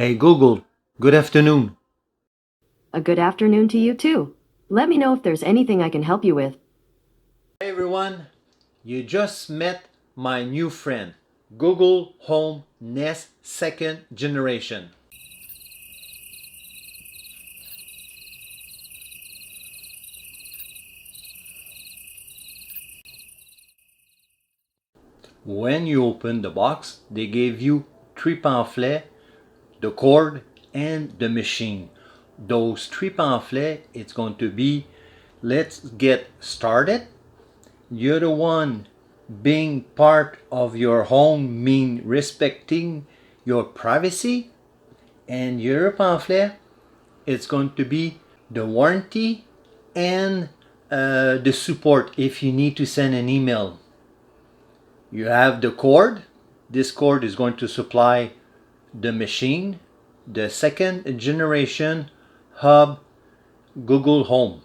Hey Google, good afternoon. A good afternoon to you too. Let me know if there's anything I can help you with. Hey everyone, you just met my new friend, Google Home Nest second generation. When you open the box, they gave you 3 pamphlets, the cord and the machine. Those 3 pamphlets, it's going to be, let's get started. You're the one being part of your home mean respecting your privacy, and your pamphlet, it's going to be the warranty and the support if you need to send an email. You have the cord. This cord is going to supply the machine, the second generation hub Google Home.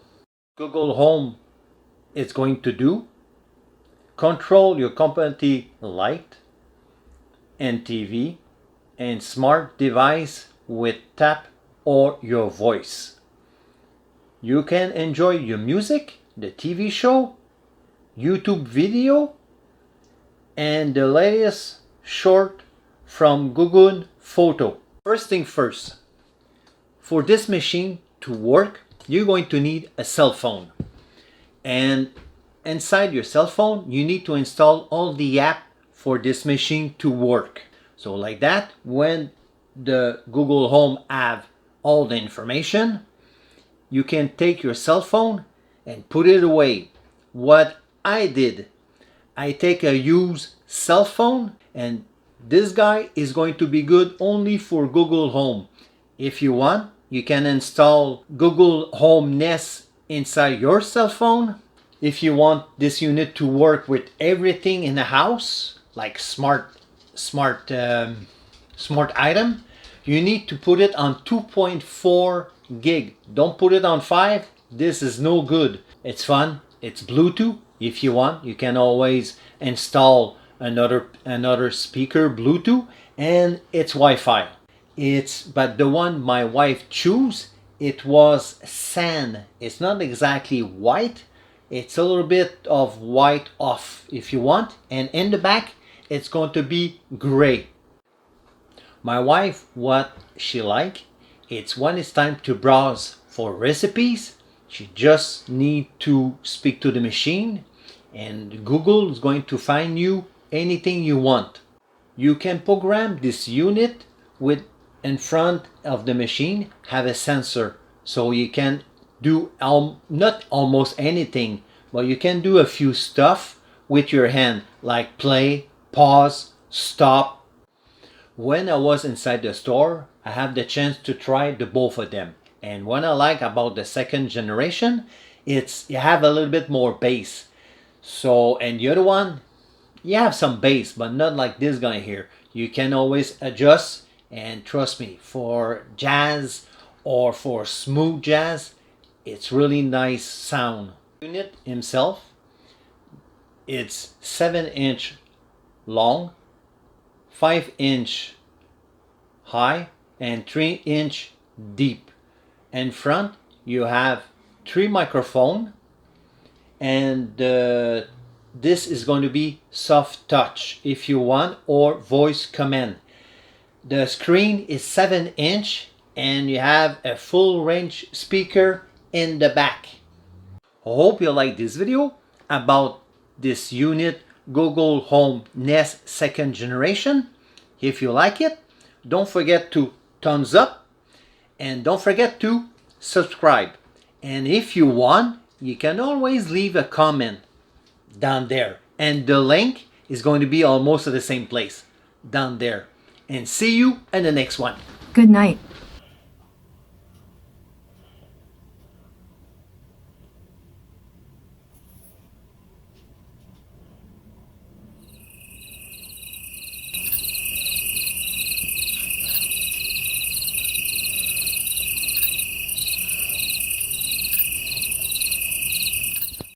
Google Home is going to do control your company light and TV and smart device with tap or your voice. You can enjoy your music, the TV show, YouTube video, and the latest short from Google Photo. First thing first, for this machine to work, you're going to need a cell phone. And inside your cell phone, you need to install all the app for this machine to work. So like that, when the Google Home have all the information, you can take your cell phone and put it away. What I did, I take a used cell phone, and this guy is going to be good only for Google Home. If you want, you can install Google Home Nest inside your cell phone. If you want this unit to work with everything in the house, like smart item, you need to put it on 2.4 gig. Don't put it on 5. This is no good. It's fun. It's Bluetooth. If you want, you can always install another speaker Bluetooth, and it's Wi-Fi. But the one my wife chose, it was sand. It's not exactly white. It's a little bit of white off if you want, and in the back it's going to be gray. My wife, what she like, it's when it's time to browse for recipes, she just need to speak to the machine, and Google is going to find you anything you want. You can program this unit with, in front of the machine, have a sensor, so you can do not almost anything, but you can do a few stuff with your hand, like play, pause, stop. When I was inside the store, I have the chance to try the both of them. And what I like about the second generation, it's you have a little bit more bass. So, and the other one, you have some bass, but not like this guy here. You can always adjust, and trust me, for jazz or for smooth jazz, it's really nice sound. Unit himself, it's 7-inch long, 5-inch high, and 3-inch deep. In front, you have 3 microphones, and this is going to be soft touch if you want, or voice command. The screen is 7-inch, and you have a full range speaker in the back. I hope you like this video about this unit, Google Home Nest second generation. If you like it, don't forget to thumbs up, and don't forget to subscribe. And if you want, you can always leave a comment down there, and the link is going to be almost at the same place down there. And see you in the next one. Good night.